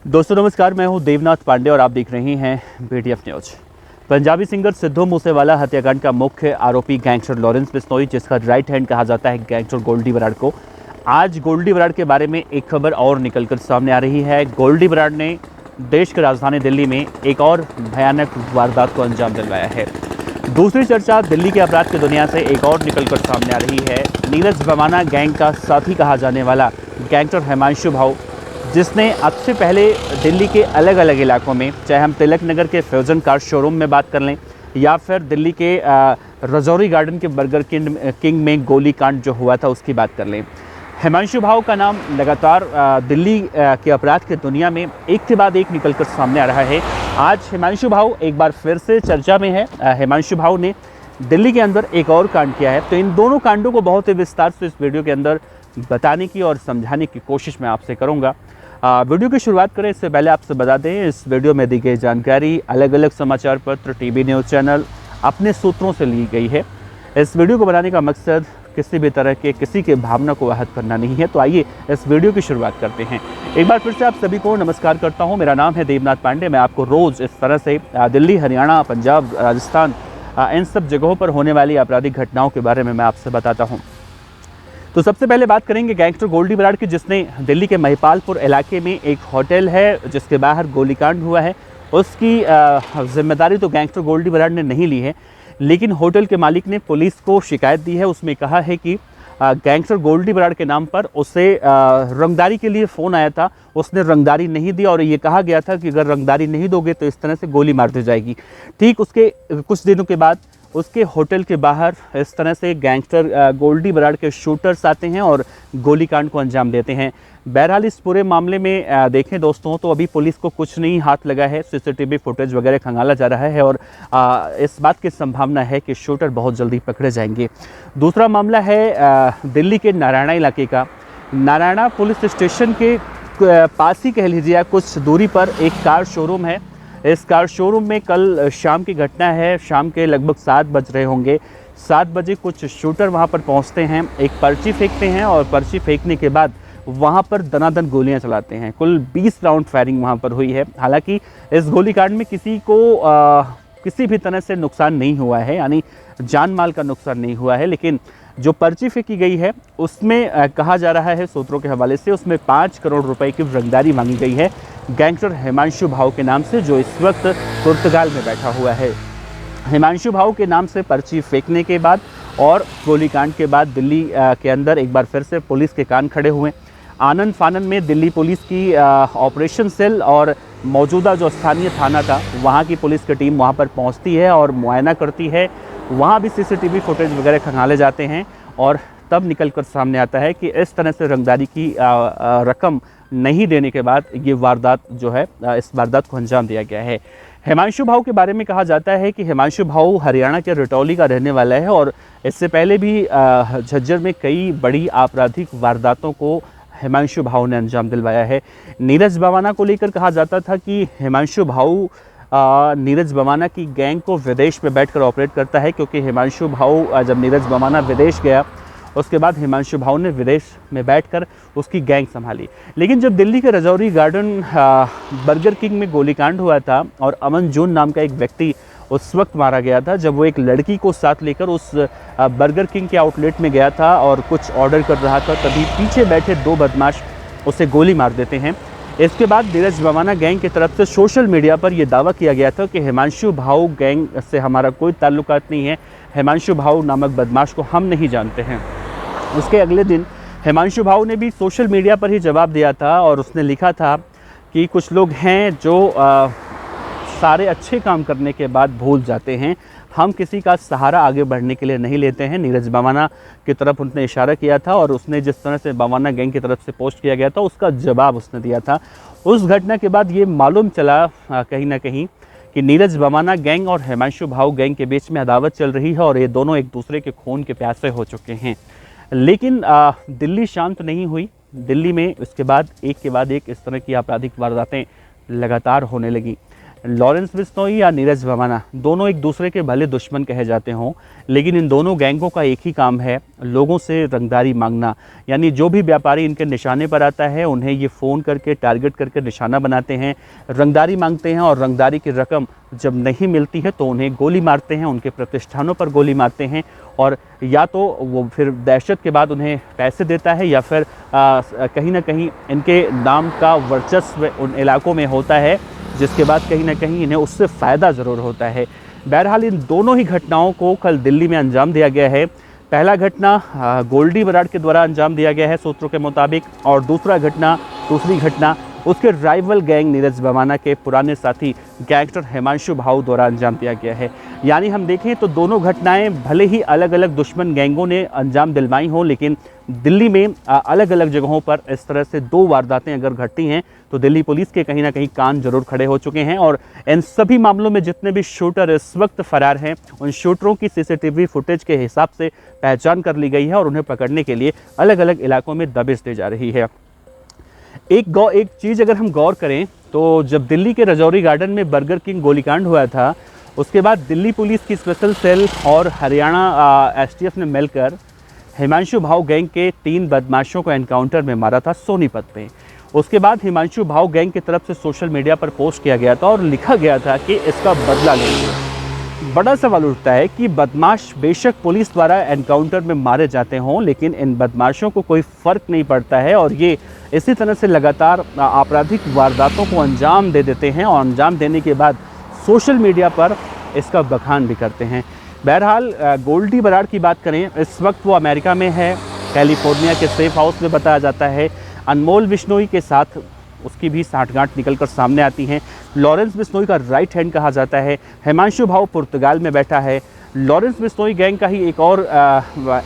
दोस्तों नमस्कार, मैं हूं देवनाथ पांडे और आप देख रहे हैं BTF news. Punjabi singer Sidhu Moosewala हत्याकांड का मुख्य आरोपी गैंगस्टर लॉरेंस बिश्नोई, जिसका राइट हैंड कहा जाता है गैंगस्टर गोल्डी बराड़ को, आज गोल्डी बराड़ के बारे में एक खबर और निकलकर सामने आ रही है। गोल्डी बराड़ ने देश की राजधानी दिल्ली में एक और भयानक वारदात को अंजाम दिलवाया है। दूसरी चर्चा दिल्ली के अपराध की दुनिया से एक और निकलकर सामने आ रही है। नीरज भवाना गैंग का साथी कहा जाने वाला गैंगस्टर हिमांशु भाऊ, जिसने अब से पहले दिल्ली के अलग अलग इलाकों में, चाहे हम तिलक नगर के फ्यूजन कार शोरूम में बात कर लें या फिर दिल्ली के रजौरी गार्डन के बर्गर किंग में गोली कांड जो हुआ था उसकी बात कर लें, हिमांशु भाऊ का नाम लगातार दिल्ली के अपराध की दुनिया में एक के बाद एक निकलकर सामने आ रहा है। आज हिमांशु भाऊ एक बार फिर से चर्चा में है। हिमांशु भाऊ ने दिल्ली के अंदर एक और कांड किया है, तो इन दोनों कांडों को बहुत ही विस्तार से इस वीडियो के अंदर बताने की और समझाने की कोशिश मैं आपसे करूंगा। वीडियो की शुरुआत करें इससे पहले आपसे बता दें, इस वीडियो में दी गई जानकारी अलग अलग समाचार पत्र, टीवी न्यूज़ चैनल अपने सूत्रों से ली गई है। इस वीडियो को बनाने का मकसद किसी भी तरह के किसी के भावना को आहत करना नहीं है। तो आइए इस वीडियो की शुरुआत करते हैं। एक बार फिर से आप सभी को नमस्कार करता हूँ। मेरा नाम है देवनाथ पांडे। मैं आपको रोज़ इस तरह से दिल्ली, हरियाणा, पंजाब, राजस्थान, इन सब जगहों पर होने वाली आपराधिक घटनाओं के बारे में मैं आपसे बताता हूँ। तो सबसे पहले बात करेंगे गैंगस्टर गोल्डी बराड़ की, जिसने दिल्ली के महिपालपुर इलाके में एक होटल है जिसके बाहर गोलीकांड हुआ है। उसकी जिम्मेदारी तो गैंगस्टर गोल्डी बराड़ ने नहीं ली है, लेकिन होटल के मालिक ने पुलिस को शिकायत दी है। उसमें कहा है कि गैंगस्टर गोल्डी बराड़ के नाम पर उसे रंगदारी के लिए फ़ोन आया था, उसने रंगदारी नहीं दी और ये कहा गया था कि अगर रंगदारी नहीं दोगे तो इस तरह से गोली मार दी जाएगी। ठीक उसके कुछ दिनों के बाद उसके होटल के बाहर इस तरह से गैंगस्टर गोल्डी बराड़ के शूटर्स आते हैं और गोलीकांड को अंजाम देते हैं। बहरहाल इस पूरे मामले में देखें दोस्तों तो अभी पुलिस को कुछ नहीं हाथ लगा है। सीसीटीवी फुटेज वगैरह खंगाला जा रहा है और इस बात की संभावना है कि शूटर बहुत जल्दी पकड़े जाएंगे। दूसरा मामला है दिल्ली के नारायणा इलाके का। नारायणा पुलिस स्टेशन के पास ही कह लीजिए या कुछ दूरी पर एक कार शोरूम है। इस कार शोरूम में कल शाम की घटना है। शाम के लगभग 7 बज रहे होंगे। 7 बजे कुछ शूटर वहां पर पहुंचते हैं, एक पर्ची फेंकते हैं और पर्ची फेंकने के बाद वहां पर दनादन गोलियां चलाते हैं। कुल 20 राउंड फायरिंग वहां पर हुई है। हालांकि इस गोलीकांड में किसी को किसी भी तरह से नुकसान नहीं हुआ है, यानी जान माल का नुकसान नहीं हुआ है, लेकिन जो पर्ची फेंकी गई है उसमें कहा जा रहा है सूत्रों के हवाले से, उसमें 5 करोड़ रुपए की रंगदारी मांगी गई है गैंगस्टर हिमांशु भाऊ के नाम से, जो इस वक्त पुर्तगाल में बैठा हुआ है। हिमांशु भाऊ के नाम से पर्ची फेंकने के बाद और गोलीकांड के बाद दिल्ली के अंदर एक बार फिर से पुलिस के कान खड़े हुए। आनन फानन में दिल्ली पुलिस की ऑपरेशन सेल और मौजूदा जो स्थानीय थाना था वहाँ की पुलिस की टीम वहाँ पर पहुँचती है और मुआयना करती है। वहाँ भी सीसीटीवी फुटेज वगैरह खंगाले जाते हैं और तब निकल कर सामने आता है कि इस तरह से रंगदारी की रकम नहीं देने के बाद ये वारदात जो है, इस वारदात को अंजाम दिया गया है। हिमांशु भाऊ के बारे में कहा जाता है कि हिमांशु भाऊ हरियाणा के रटौली का रहने वाला है और इससे पहले भी झज्जर में कई बड़ी आपराधिक वारदातों को हिमांशु भाऊ ने अंजाम दिलवाया है। नीरज भवाना को लेकर कहा जाता था कि हिमांशु भाऊ नीरज भवाना की गैंग को विदेश में बैठकर ऑपरेट करता है, क्योंकि हिमांशु भाऊ जब नीरज भवाना विदेश गया उसके बाद हिमांशु भाऊ ने विदेश में बैठकर उसकी गैंग संभाली। लेकिन जब दिल्ली के रजौरी गार्डन बर्गर किंग में गोलीकांड हुआ था और अमन जून नाम का एक व्यक्ति उस वक्त मारा गया था, जब वो एक लड़की को साथ लेकर उस बर्गर किंग के आउटलेट में गया था और कुछ ऑर्डर कर रहा था, तभी पीछे बैठे 2 बदमाश उसे गोली मार देते हैं। इसके बाद नीरज भवाना गैंग की तरफ से सोशल मीडिया पर यह दावा किया गया था कि हिमांशु भाऊ गैंग से हमारा कोई ताल्लुकात नहीं है, हिमांशु भाऊ नामक बदमाश को हम नहीं जानते हैं। उसके अगले दिन हिमांशु भाऊ ने भी सोशल मीडिया पर ही जवाब दिया था और उसने लिखा था कि कुछ लोग हैं जो सारे अच्छे काम करने के बाद भूल जाते हैं, हम किसी का सहारा आगे बढ़ने के लिए नहीं लेते हैं। नीरज भवाना की तरफ उसने इशारा किया था और उसने जिस तरह से भवाना गैंग की तरफ से पोस्ट किया गया था उसका जवाब उसने दिया था। उस घटना के बाद ये मालूम चला कहीं ना कहीं कि नीरज भवाना गैंग और हिमांशु भाऊ गैंग के बीच में अदावत चल रही है और ये दोनों एक दूसरे के खून के प्यासे हो चुके हैं। लेकिन दिल्ली शांत नहीं हुई। दिल्ली में उसके बाद एक के बाद एक इस तरह की आपराधिक वारदातें लगातार होने लगी। लॉरेंस बिश्नोई या नीरज भवाना दोनों एक दूसरे के भले दुश्मन कहे जाते हों, लेकिन इन दोनों गैंगों का एक ही काम है, लोगों से रंगदारी मांगना। यानी जो भी व्यापारी इनके निशाने पर आता है उन्हें ये फ़ोन करके टारगेट करके निशाना बनाते हैं, रंगदारी मांगते हैं, और रंगदारी की रकम जब नहीं मिलती है तो उन्हें गोली मारते हैं, उनके प्रतिष्ठानों पर गोली मारते हैं, और या तो वो फिर दहशत के बाद उन्हें पैसे देता है या फिर कहीं ना कहीं इनके नाम का वर्चस्व उन इलाकों में होता है, जिसके बाद कहीं ना कहीं इन्हें उससे फ़ायदा ज़रूर होता है। बहरहाल इन दोनों ही घटनाओं को कल दिल्ली में अंजाम दिया गया है। पहला घटना गोल्डी बराड के द्वारा अंजाम दिया गया है सूत्रों के मुताबिक, और दूसरी घटना उसके राइवल गैंग नीरज भवाना के पुराने साथी गैंगस्टर हिमांशु भाऊ द्वारा अंजाम दिया गया है। यानी हम देखें तो दोनों घटनाएं भले ही अलग अलग दुश्मन गैंगों ने अंजाम दिलवाई हों, लेकिन दिल्ली में अलग अलग जगहों पर इस तरह से 2 वारदातें अगर घटती हैं तो दिल्ली पुलिस के कहीं ना कहीं कान जरूर खड़े हो चुके हैं। और इन सभी मामलों में जितने भी शूटर इस वक्त फरार हैं, उन शूटरों की सीसीटीवी फुटेज के हिसाब से पहचान कर ली गई है और उन्हें पकड़ने के लिए अलग अलग इलाकों में दबिश दी जा रही है। एक चीज़ अगर हम गौर करें तो जब दिल्ली के रजौरी गार्डन में बर्गर किंग गोलीकांड हुआ था, उसके बाद दिल्ली पुलिस की स्पेशल सेल और हरियाणा एसटीएफ ने मिलकर हिमांशु भाऊ गैंग के 3 बदमाशों को एनकाउंटर में मारा था सोनीपत में। उसके बाद हिमांशु भाऊ गैंग की तरफ से सोशल मीडिया पर पोस्ट किया गया था और लिखा गया था कि इसका बदला लेंगे। बड़ा सवाल उठता है कि बदमाश बेशक पुलिस द्वारा एनकाउंटर में मारे जाते हों, लेकिन इन बदमाशों को कोई फ़र्क नहीं पड़ता है और ये इसी तरह से लगातार आपराधिक वारदातों को अंजाम दे देते हैं, और अंजाम देने के बाद सोशल मीडिया पर इसका बखान भी करते हैं। बहरहाल गोल्डी बराड की बात करें, इस वक्त वो अमेरिका में है, कैलिफोर्निया के सेफ हाउस में बताया जाता है। अनमोल बिश्नोई के साथ उसकी भी साठगांठ निकलकर सामने आती हैं। लॉरेंस बिश्नोई का राइट हैंड कहा जाता है। हिमांशु भाऊ पुर्तगाल में बैठा है। लॉरेंस बिश्नोई गैंग का ही एक और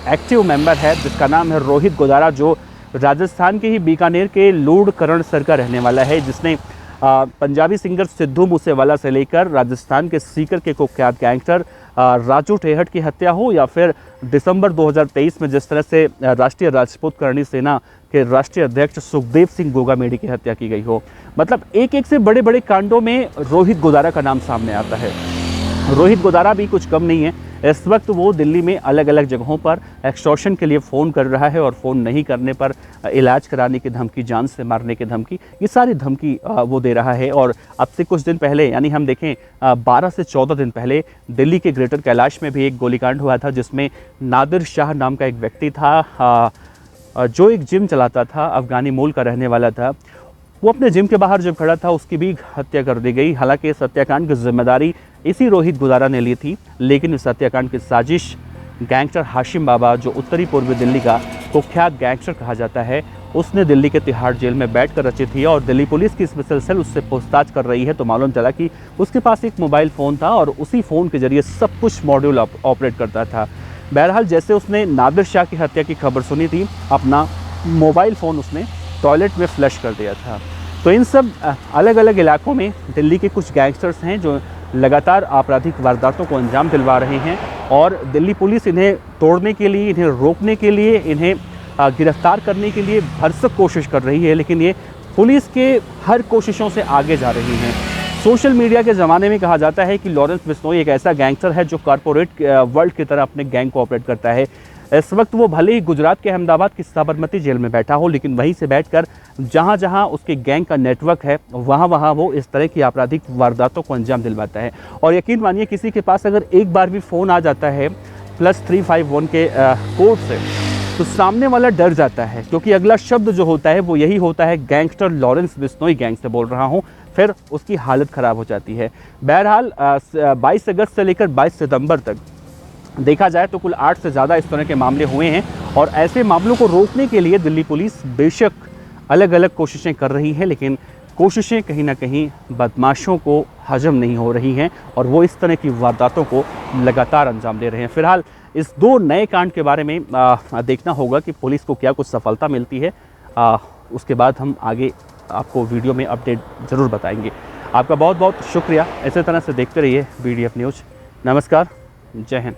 एक्टिव मेंबर है जिसका नाम है रोहित गोदारा, जो राजस्थान के ही बीकानेर के लूणकरणसर का रहने वाला है, जिसने पंजाबी सिंगर सिद्धू मूसेवाला से लेकर राजस्थान के सीकर के कुख्यात गैंगस्टर राजू ठेहट की हत्या हो, या फिर दिसंबर 2023 में जिस तरह से राष्ट्रीय राजपूत करणी सेना के राष्ट्रीय अध्यक्ष सुखदेव सिंह गोगामेडी की हत्या की गई हो। मतलब एक एक से बड़े बड़े कांडों में रोहित गोदारा का नाम सामने आता है। रोहित गोदारा भी कुछ कम नहीं है। इस वक्त वो दिल्ली में अलग अलग जगहों पर एक्सटॉर्शन के लिए फ़ोन कर रहा है, और फ़ोन नहीं करने पर इलाज कराने की धमकी, जान से मारने की धमकी, ये सारी धमकी वो दे रहा है। और अब से कुछ दिन पहले, यानी हम देखें 12 से 14 दिन पहले, दिल्ली के ग्रेटर कैलाश में भी एक गोलीकांड हुआ था, जिसमें नादिर शाह नाम का एक व्यक्ति था जो एक जिम चलाता था, अफ़गानी मूल का रहने वाला था। वो अपने जिम के बाहर जब खड़ा था उसकी भी हत्या कर दी गई। हालांकि इस हत्याकांड की जिम्मेदारी इसी रोहित गोदारा ने ली थी, लेकिन इस हत्याकांड की साजिश गैंगस्टर हाशिम बाबा, जो उत्तरी पूर्वी दिल्ली का कुख्यात गैंगस्टर कहा जाता है, उसने दिल्ली के तिहाड़ जेल में बैठकर रची थी। और दिल्ली पुलिस की स्पेशल सेल उससे पूछताछ कर रही है तो मालूम चला कि उसके पास एक मोबाइल फ़ोन था और उसी फ़ोन के जरिए सब कुछ मॉड्यूल ऑपरेट करता था। बहरहाल जैसे उसने नादिर शाह की हत्या की खबर सुनी थी, अपना मोबाइल फ़ोन उसने टॉयलेट में फ्लश कर दिया था। तो इन सब अलग अलग इलाकों में दिल्ली के कुछ गैंगस्टर्स हैं जो लगातार आपराधिक वारदातों को अंजाम दिलवा रहे हैं, और दिल्ली पुलिस इन्हें तोड़ने के लिए, इन्हें रोकने के लिए, इन्हें गिरफ्तार करने के लिए भरसक कोशिश कर रही है, लेकिन ये पुलिस के हर कोशिशों से आगे जा रही हैं। सोशल मीडिया के ज़माने में कहा जाता है कि लॉरेंस बिश्नोई एक ऐसा गैंगस्टर है जो कॉरपोरेट वर्ल्ड की तरह अपने गैंग को ऑपरेट करता है। इस वक्त वो भले ही गुजरात के अहमदाबाद की साबरमती जेल में बैठा हो, लेकिन वहीं से बैठकर जहां जहां उसके गैंग का नेटवर्क है वहां वहां वो इस तरह की आपराधिक वारदातों को अंजाम दिलवाता है। और यकीन मानिए, किसी के पास अगर एक बार भी फ़ोन आ जाता है +351 के कोड से, तो सामने वाला डर जाता है, क्योंकि अगला शब्द जो होता है वो यही होता है, गैंगस्टर लॉरेंस बिश्नोई गैंग से बोल रहा हूँ, फिर उसकी हालत ख़राब हो जाती है। बहरहाल 22 अगस्त से लेकर 22 सितंबर तक देखा जाए तो कुल 8 से ज़्यादा इस तरह के मामले हुए हैं, और ऐसे मामलों को रोकने के लिए दिल्ली पुलिस बेशक अलग अलग कोशिशें कर रही है, लेकिन कोशिशें कहीं ना कहीं बदमाशों को हजम नहीं हो रही हैं, और वो इस तरह की वारदातों को लगातार अंजाम दे रहे हैं। फिलहाल इस 2 नए कांड के बारे में देखना होगा कि पुलिस को क्या कुछ सफलता मिलती है। उसके बाद हम आगे आपको वीडियो में अपडेट ज़रूर बताएंगे। आपका बहुत बहुत शुक्रिया। इसी तरह से देखते रहिए BDF न्यूज़। नमस्कार, जय हिंद।